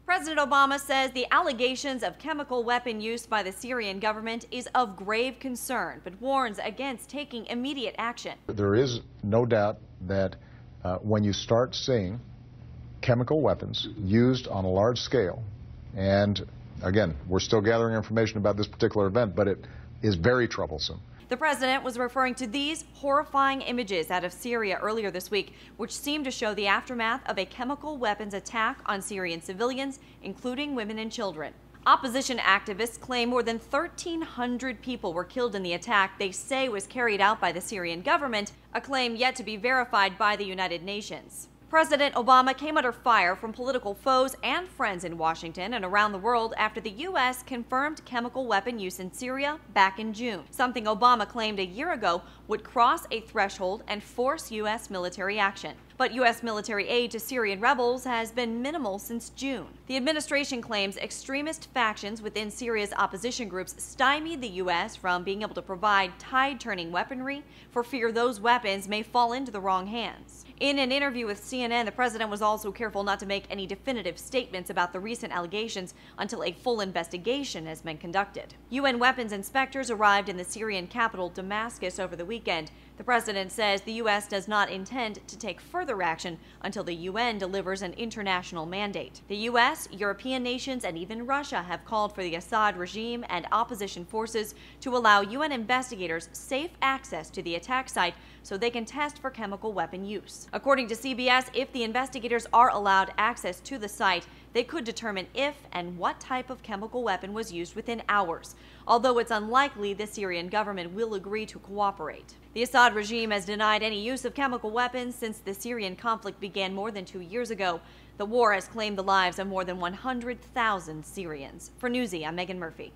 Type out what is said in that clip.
President Obama says the allegations of chemical weapon use by the Syrian government is of grave concern, but warns against taking immediate action. There is no doubt that when you start seeing chemical weapons used on a large scale, and again, we're still gathering information about this particular event, but it is very troublesome. The president was referring to these horrifying images out of Syria earlier this week, which seemed to show the aftermath of a chemical weapons attack on Syrian civilians, including women and children. Opposition activists claim more than 1,300 people were killed in the attack they say was carried out by the Syrian government, a claim yet to be verified by the United Nations. President Obama came under fire from political foes and friends in Washington and around the world after the U.S. confirmed chemical weapon use in Syria back in June, something Obama claimed a year ago would cross a threshold and force U.S. military action. But U.S. military aid to Syrian rebels has been minimal since June. The administration claims extremist factions within Syria's opposition groups stymied the U.S. from being able to provide tide-turning weaponry for fear those weapons may fall into the wrong hands. In an interview with CNN, the president was also careful not to make any definitive statements about the recent allegations until a full investigation has been conducted. UN weapons inspectors arrived in the Syrian capital, Damascus, over the weekend. The president says the U.S. does not intend to take further action until the UN delivers an international mandate. The U.S., European nations, and even Russia have called for the Assad regime and opposition forces to allow UN investigators safe access to the attack site so they can test for chemical weapon use. According to CBS, if the investigators are allowed access to the site, they could determine if and what type of chemical weapon was used within hours, although it's unlikely the Syrian government will agree to cooperate. The Assad regime has denied any use of chemical weapons since the Syrian conflict began more than 2 years ago. The war has claimed the lives of more than 100,000 Syrians. For Newsy, I'm Megan Murphy.